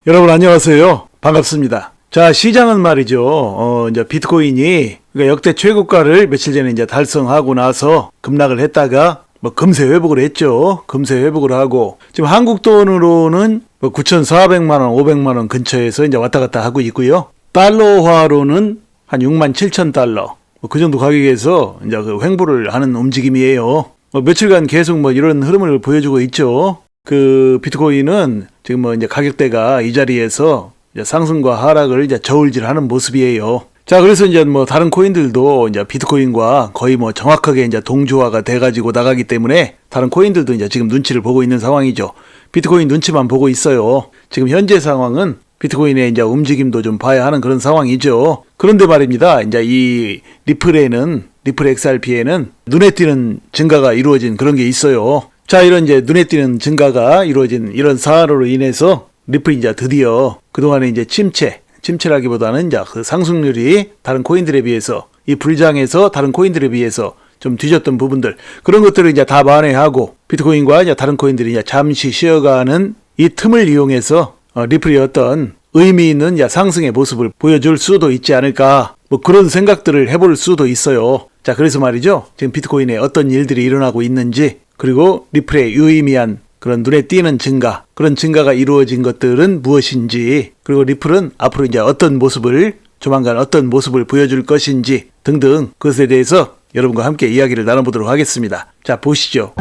여러분 안녕하세요. 반갑습니다. 자, 시장은 말이죠. 이제 비트코인이 그러니까 역대 최고가를 며칠 전에 이제 달성하고 나서 급락을 했다가 금세 회복을 했죠. 금세 회복을 하고 지금 한국 돈으로는 9,400만 원, 500만 원 근처에서 이제 왔다 갔다 하고 있고요. 달러화로는 한 67,000달러. 그 정도 가격에서 이제 그 횡보를 하는 움직임이에요. 며칠간 계속 이런 흐름을 보여주고 있죠. 그 비트코인은 지금 이제 가격대가 이 자리에서 이제 상승과 하락을 이제 저울질하는 모습이에요. 자, 그래서 이제 다른 코인들도 이제 비트코인과 거의 정확하게 이제 동조화가 돼가지고 나가기 때문에 다른 코인들도 이제 지금 눈치를 보고 있는 상황이죠. 비트코인 눈치만 보고 있어요. 지금 현재 상황은 비트코인의 이제 움직임도 좀 봐야 하는 그런 상황이죠. 그런데 말입니다. 이제 이 리플 XRP에는 눈에 띄는 증가가 이루어진 그런 게 있어요. 자, 이런 이제 눈에 띄는 증가가 이루어진 이런 사례로 인해서 리플이 이제 드디어 그동안에 이제 침체라기보다는 이제 그 상승률이 다른 코인들에 비해서 이 불장에서 다른 코인들에 비해서 좀 뒤졌던 부분들 그런 것들을 이제 다 만회하고 비트코인과 이제 다른 코인들이 이제 잠시 쉬어가는 이 틈을 이용해서 리플이 어떤 의미 있는 이제 상승의 모습을 보여줄 수도 있지 않을까 그런 생각들을 해볼 수도 있어요. 자, 그래서 말이죠. 지금 비트코인에 어떤 일들이 일어나고 있는지 그리고 리플의 유의미한 그런 눈에 띄는 증가, 그런 증가가 이루어진 것들은 무엇인지, 그리고 리플은 앞으로 이제 조만간 어떤 모습을 보여줄 것인지 등등 그것에 대해서 여러분과 함께 이야기를 나눠보도록 하겠습니다. 자, 보시죠.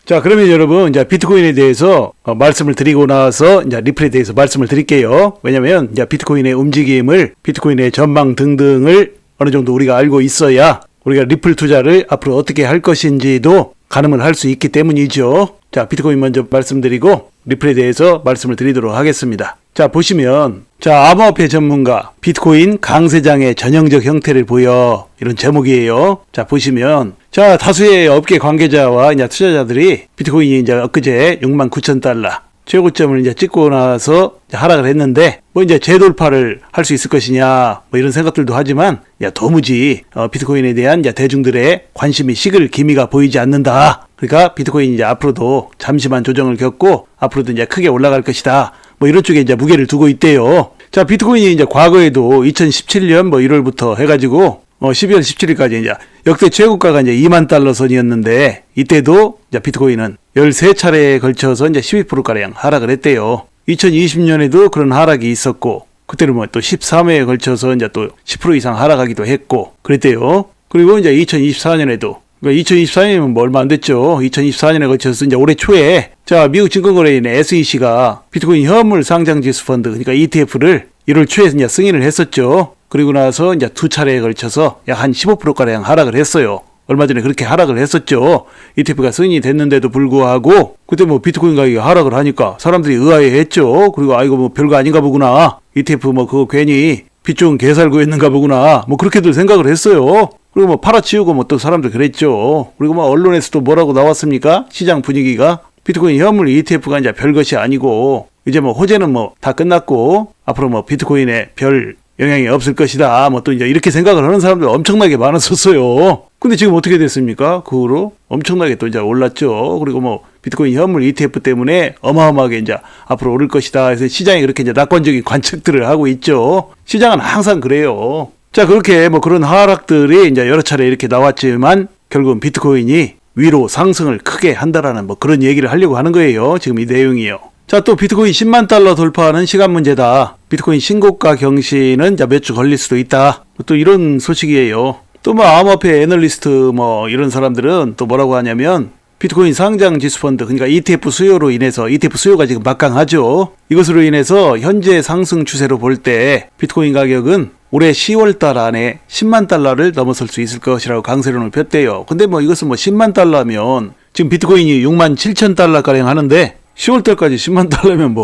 자, 그러면 여러분, 이제 비트코인에 대해서 말씀을 드리고 나서 이제 리플에 대해서 말씀을 드릴게요. 왜냐면 이제 비트코인의 움직임을, 비트코인의 전망 등등을 어느 정도 우리가 알고 있어야 우리가 리플 투자를 앞으로 어떻게 할 것인지도 가늠을 할 수 있기 때문이죠. 자, 비트코인 먼저 말씀드리고 리플에 대해서 말씀을 드리도록 하겠습니다. 자, 보시면 자, 암호화폐 전문가 비트코인 강세장의 전형적 형태를 보여 이런 제목이에요. 자, 보시면 자, 다수의 업계 관계자와 이제 투자자들이 비트코인이 이제 엊그제 69,000달러 최고점을 이제 찍고 나서 이제 하락을 했는데 이제 재돌파를 할 수 있을 것이냐 이런 생각들도 하지만 도무지 비트코인에 대한 이제 대중들의 관심이 식을 기미가 보이지 않는다. 그러니까 비트코인이 이제 앞으로도 잠시만 조정을 겪고 앞으로도 이제 크게 올라갈 것이다. 이런 쪽에 이제 무게를 두고 있대요. 자, 비트코인이 이제 과거에도 2017년 1월부터 해가지고 12월 17일까지 이제 역대 최고가가 이제 2만 달러 선이었는데 이때도 이제 비트코인은 13차례에 걸쳐서 이제 12%가량 하락을 했대요. 2020년에도 그런 하락이 있었고 그때는 또 13회에 걸쳐서 이제 또 10% 이상 하락하기도 했고 그랬대요. 그리고 이제 2024년에도 그러니까 2024년이면 얼마 안 됐죠. 2024년에 걸쳐서 이제 올해 초에 자, 미국 증권거래인 SEC가 비트코인 현물 상장지수 펀드 그러니까 ETF를 1월 초에 이제 승인을 했었죠. 그리고 나서 이제 두 차례에 걸쳐서 약 한 15%가량 하락을 했어요. 얼마 전에 그렇게 하락을 했었죠. ETF가 승인이 됐는데도 불구하고 그때 비트코인 가격이 하락을 하니까 사람들이 의아해했죠. 그리고 이거 별거 아닌가 보구나. ETF 그거 괜히 빚 좋은 개살구였는가 보구나. 그렇게들 생각을 했어요. 그리고 팔아치우고 또 사람들 그랬죠. 그리고 언론에서도 뭐라고 나왔습니까? 시장 분위기가 비트코인 현물 ETF가 이제 별것이 아니고 이제 호재는 다 끝났고 앞으로 비트코인에 별 영향이 없을 것이다. 또 이제 이렇게 생각을 하는 사람들 엄청나게 많았었어요. 근데 지금 어떻게 됐습니까? 그 후로 엄청나게 또 이제 올랐죠. 그리고 비트코인 현물 ETF 때문에 어마어마하게 이제 앞으로 오를 것이다. 그래서 시장이 그렇게 이제 낙관적인 관측들을 하고 있죠. 시장은 항상 그래요. 자, 그렇게 그런 하락들이 이제 여러 차례 이렇게 나왔지만 결국은 비트코인이 위로 상승을 크게 한다라는 그런 얘기를 하려고 하는 거예요. 지금 이 내용이요. 자, 또 비트코인 10만 달러 돌파하는 시간 문제다. 비트코인 신고가 경신은 몇 주 걸릴 수도 있다. 또 이런 소식이에요. 또 암호화폐 애널리스트 이런 사람들은 또 뭐라고 하냐면 비트코인 상장 지수 펀드 그러니까 ETF 수요로 인해서 ETF 수요가 지금 막강하죠. 이것으로 인해서 현재 상승 추세로 볼 때 비트코인 가격은 올해 10월 달 안에 10만 달러를 넘어설 수 있을 것이라고 강세론을 폈대요. 근데 이것은 10만 달러면 지금 비트코인이 6만 7천 달러가량 하는데 10월 달까지 10만 달러면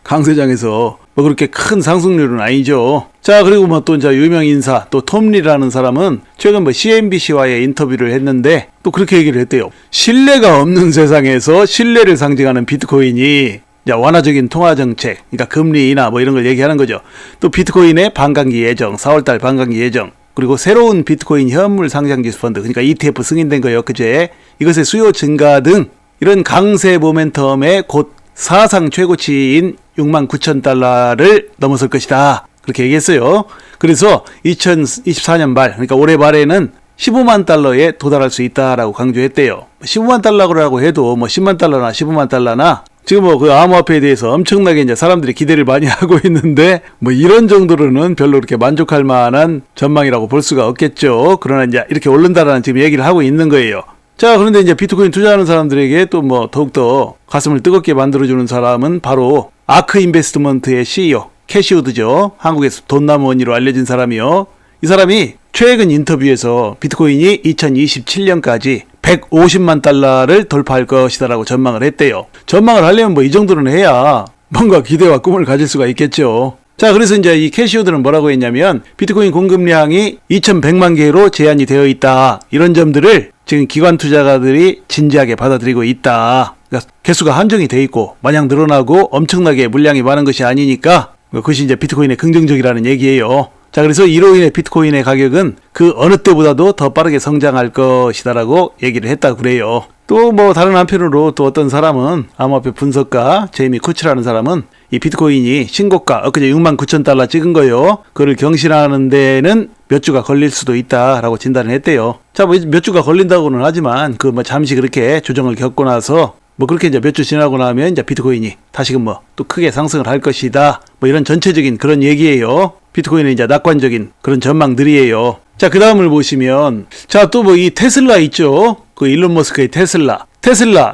강세장에서 그렇게 큰 상승률은 아니죠. 자, 그리고 또 이제 유명 인사 또 톰리라는 사람은 최근 CNBC와의 인터뷰를 했는데 또 그렇게 얘기를 했대요. 신뢰가 없는 세상에서 신뢰를 상징하는 비트코인이 완화적인 통화 정책, 그러니까 금리 인하 이런 걸 얘기하는 거죠. 또 비트코인의 반감기 예정, 4월달 반감기 예정, 그리고 새로운 비트코인 현물 상장지수 펀드, 그러니까 ETF 승인된 거예요. 그제 이것의 수요 증가 등 이런 강세 모멘텀의 곧 사상 최고치인 69,000달러를 넘어설 것이다. 그렇게 얘기했어요. 그래서 2024년 말, 그러니까 올해 말에는 15만 달러에 도달할 수 있다라고 강조했대요. 15만 달러라고 해도 뭐 10만 달러나 15만 달러나 지금 뭐 그 암호화폐에 대해서 엄청나게 이제 사람들이 기대를 많이 하고 있는데 뭐 이런 정도로는 별로 그렇게 만족할 만한 전망이라고 볼 수가 없겠죠. 그러나 이제 이렇게 오른다라는 지금 얘기를 하고 있는 거예요. 자, 그런데 이제 비트코인 투자하는 사람들에게 또 뭐 더욱더 가슴을 뜨겁게 만들어주는 사람은 바로 아크 인베스트먼트의 CEO 캐시우드죠. 한국에서 돈나무원이로 알려진 사람이요. 이 사람이 최근 인터뷰에서 비트코인이 2027년까지 150만 달러를 돌파할 것이다라고 전망을 했대요. 전망을 하려면 뭐 이 정도는 해야 뭔가 기대와 꿈을 가질 수가 있겠죠. 자, 그래서 이제 이 캐시우드는 뭐라고 했냐면 비트코인 공급량이 2100만 개로 제한이 되어 있다. 이런 점들을 지금 기관 투자가들이 진지하게 받아들이고 있다. 그러니까 개수가 한정이 돼 있고 마냥 늘어나고 엄청나게 물량이 많은 것이 아니니까 그것이 이제 비트코인의 긍정적이라는 얘기예요. 자, 그래서 이로 인해 비트코인의 가격은 그 어느 때보다도 더 빠르게 성장할 것이다라고 얘기를 했다고 그래요. 또 뭐 다른 한편으로 또 어떤 사람은 암호화폐 분석가 제이미 쿠치라는 사람은 이 비트코인이 신고가 엊그제 69,000달러 찍은 거요. 그걸 경신하는 데는 몇 주가 걸릴 수도 있다라고 진단을 했대요. 자, 뭐 몇 주가 걸린다고는 하지만 그 뭐 잠시 그렇게 조정을 겪고 나서 뭐 그렇게 이제 몇 주 지나고 나면 이제 비트코인이 다시금 뭐 또 크게 상승을 할 것이다. 뭐 이런 전체적인 그런 얘기예요. 비트코인은 이제 낙관적인 그런 전망들이에요. 자, 그 다음을 보시면 자, 또 뭐 이 테슬라 있죠. 그 일론 머스크의 테슬라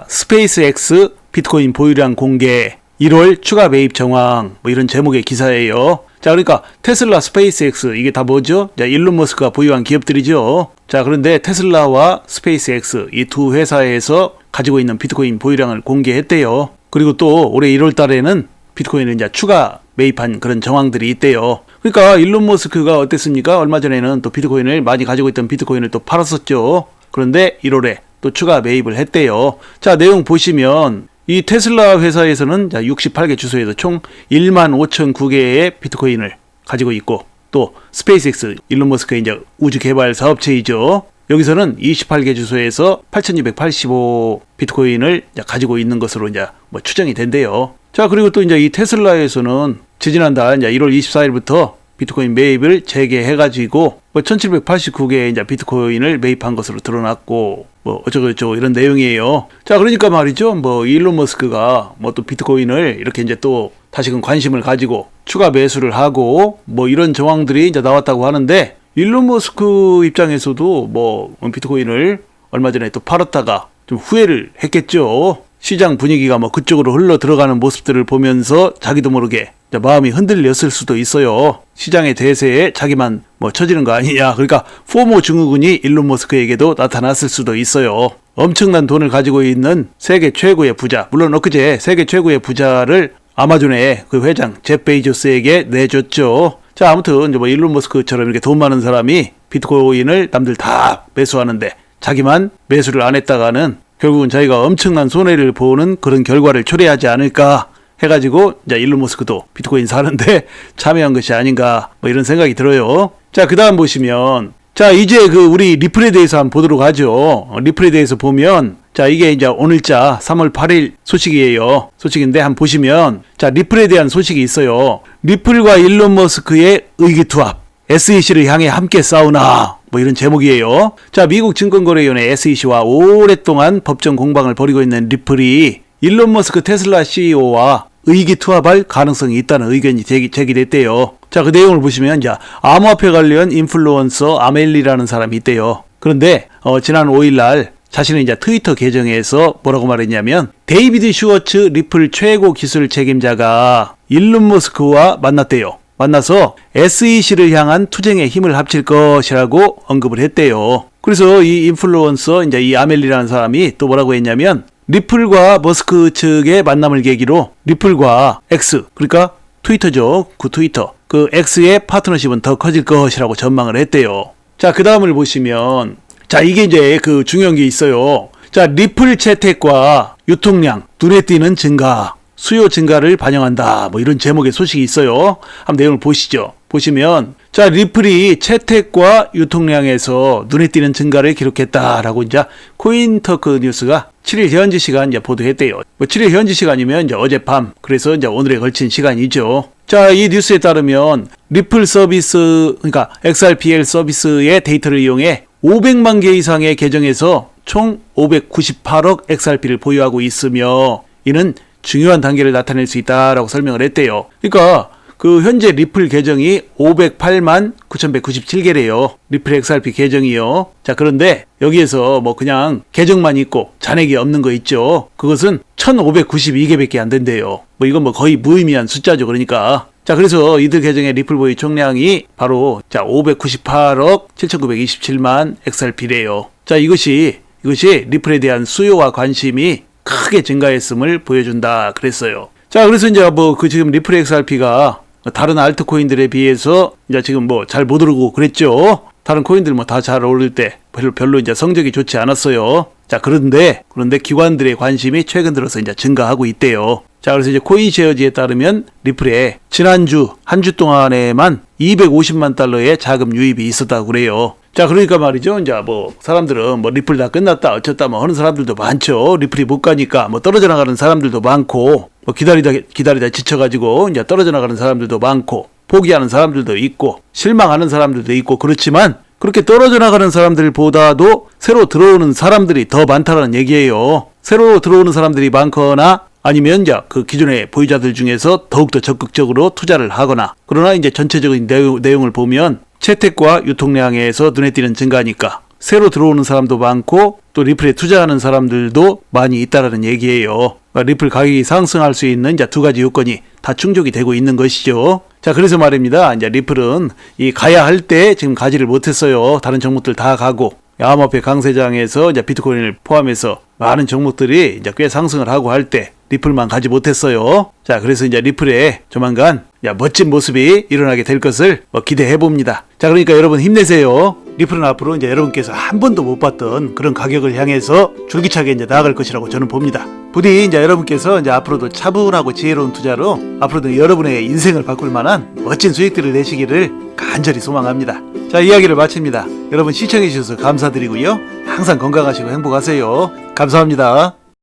스페이스X 비트코인 보유량 공개 1월 추가 매입 정황 뭐 이런 제목의 기사예요. 자, 그러니까 테슬라 스페이스X 이게 다 뭐죠? 자, 일론 머스크가 보유한 기업들이죠. 자, 그런데 테슬라와 스페이스X 이 두 회사에서 가지고 있는 비트코인 보유량을 공개했대요. 그리고 또 올해 1월 달에는 비트코인을 이제 추가 매입한 그런 정황들이 있대요. 그러니까 일론 머스크가 어땠습니까? 얼마 전에는 또 비트코인을 많이 가지고 있던 비트코인을 또 팔았었죠. 그런데 1월에 또 추가 매입을 했대요. 자, 내용 보시면 이 테슬라 회사에서는 68개 주소에서 총 15,009개의 비트코인을 가지고 있고 또 스페이스X 일론 머스크의 이제 우주 개발 사업체이죠. 여기서는 28개 주소에서 8,285 비트코인을 가지고 있는 것으로 이제 뭐 추정이 된대요. 자, 그리고 또 이제 이 테슬라에서는 지지난달 이제 1월 24일부터 비트코인 매입을 재개해가지고 뭐 1,789개의 이제 비트코인을 매입한 것으로 드러났고 뭐 어쩌고저쩌고 이런 내용이에요. 자, 그러니까 말이죠. 뭐 일론 머스크가 뭐 또 비트코인을 이렇게 이제 또 다시금 관심을 가지고 추가 매수를 하고 뭐 이런 정황들이 이제 나왔다고 하는데 일론 머스크 입장에서도 뭐 비트코인을 얼마 전에 또 팔았다가 좀 후회를 했겠죠. 시장 분위기가 뭐 그쪽으로 흘러 들어가는 모습들을 보면서 자기도 모르게 마음이 흔들렸을 수도 있어요. 시장의 대세에 자기만 뭐 처지는 거 아니냐. 그러니까 포모 증후군이 일론 머스크에게도 나타났을 수도 있어요. 엄청난 돈을 가지고 있는 세계 최고의 부자, 물론 엊그제 세계 최고의 부자를 아마존의 그 회장 제프 베이조스에게 내줬죠. 자, 아무튼 뭐 일론 머스크처럼 이렇게 돈 많은 사람이 비트코인을 남들 다 매수하는데 자기만 매수를 안 했다가는 결국은 자기가 엄청난 손해를 보는 그런 결과를 초래하지 않을까 해가지고 이제 일론 머스크도 비트코인 사는데 참여한 것이 아닌가 뭐 이런 생각이 들어요. 자, 그 다음 보시면 자, 이제 그 우리 리플에 대해서 한번 보도록 하죠. 리플에 대해서 보면 자, 이게 이제 오늘자 3월 8일 소식이에요. 소식인데 한번 보시면 자, 리플에 대한 소식이 있어요. 리플과 일론 머스크의 의기투합, SEC를 향해 함께 싸우나 뭐 이런 제목이에요. 자, 미국 증권거래위원회 SEC와 오랫동안 법정 공방을 벌이고 있는 리플이 일론 머스크 테슬라 CEO와 의기투합할 가능성이 있다는 의견이 제기됐대요. 자, 그 내용을 보시면 자, 암호화폐 관련 인플루언서 아멜리라는 사람이 있대요. 그런데 지난 5일날 자신의 이제 트위터 계정에서 뭐라고 말했냐면 데이비드 슈워츠 리플 최고 기술 책임자가 일론 머스크와 만났대요. 만나서 SEC를 향한 투쟁에 힘을 합칠 것이라고 언급을 했대요. 그래서 이 인플루언서 이제 이 아멜리라는 사람이 또 뭐라고 했냐면 리플과 머스크 측의 만남을 계기로 리플과 X, 그러니까 트위터죠. 그 트위터, 그 X의 파트너십은 더 커질 것이라고 전망을 했대요. 자, 그 다음을 보시면 자, 이게 이제 그 중요한 게 있어요. 자, 리플 채택과 유통량, 눈에 띄는 증가, 수요 증가를 반영한다. 뭐 이런 제목의 소식이 있어요. 한번 내용을 보시죠. 보시면 자, 리플이 채택과 유통량에서 눈에 띄는 증가를 기록했다라고 이제 코인터크 뉴스가 7일 현지 시간 이제 보도했대요. 뭐 7일 현지 시간이면 이제 어젯밤, 그래서 이제 오늘에 걸친 시간이죠. 자, 이 뉴스에 따르면 리플 서비스, 그러니까 XRPL 서비스의 데이터를 이용해 500만 개 이상의 계정에서 총 598억 XRP를 보유하고 있으며 이는 중요한 단계를 나타낼 수 있다라고 설명을 했대요. 그러니까 그 현재 리플 계정이 508만 9,197개래요. 리플 XRP 계정이요. 자, 그런데 여기에서 뭐 그냥 계정만 있고 잔액이 없는 거 있죠. 그것은 1,592개밖에 안 된대요. 뭐 이건 뭐 거의 무의미한 숫자죠. 그러니까. 자, 그래서 이들 계정의 리플 보유 총량이 바로 자 598억 7,927만 XRP래요. 자, 이것이 리플에 대한 수요와 관심이 크게 증가했음을 보여준다 그랬어요. 자, 그래서 이제 뭐 그 지금 리플 XRP가 다른 알트코인들에 비해서 이제 지금 뭐 잘 못 오르고 그랬죠. 다른 코인들 뭐 다 잘 오를 때 별로 이제 성적이 좋지 않았어요. 자, 그런데 기관들의 관심이 최근 들어서 이제 증가하고 있대요. 자, 그래서 이제 코인쉐어지에 따르면 리플에 지난주 한 주 동안에만 250만 달러의 자금 유입이 있었다고 그래요. 자, 그러니까 말이죠. 이제 뭐 사람들은 뭐 리플 다 끝났다 어쩌다 뭐 하는 사람들도 많죠. 리플이 못 가니까 뭐 떨어져 나가는 사람들도 많고, 뭐 기다리다 지쳐가지고 이제 떨어져 나가는 사람들도 많고, 포기하는 사람들도 있고, 실망하는 사람들도 있고, 그렇지만 그렇게 떨어져 나가는 사람들보다도 새로 들어오는 사람들이 더 많다는 얘기예요. 새로 들어오는 사람들이 많거나 아니면 이제 그 기존의 보유자들 중에서 더욱더 적극적으로 투자를 하거나, 그러나 이제 전체적인 내용을 보면 채택과 유통량에서 눈에 띄는 증가니까 새로 들어오는 사람도 많고 또 리플에 투자하는 사람들도 많이 있다라는 얘기예요. 그러니까 리플 가격이 상승할 수 있는 이제 두 가지 요건이 다 충족이 되고 있는 것이죠. 자, 그래서 말입니다. 이제 리플은 이 가야 할 때 지금 가지를 못했어요. 다른 종목들 다 가고 암호화폐 강세장에서 이제 비트코인을 포함해서 많은 종목들이 이제 꽤 상승을 하고 할 때 리플만 가지 못했어요. 자, 그래서 이제 리플에 조만간 멋진 모습이 일어나게 될 것을 기대해 봅니다. 자, 그러니까 여러분 힘내세요. 리플은 앞으로 이제 여러분께서 한 번도 못 봤던 그런 가격을 향해서 줄기차게 이제 나아갈 것이라고 저는 봅니다. 부디 이제 여러분께서 이제 앞으로도 차분하고 지혜로운 투자로 앞으로도 여러분의 인생을 바꿀 만한 멋진 수익들을 내시기를 간절히 소망합니다. 자, 이야기를 마칩니다. 여러분 시청해 주셔서 감사드리고요. 항상 건강하시고 행복하세요. 감사합니다.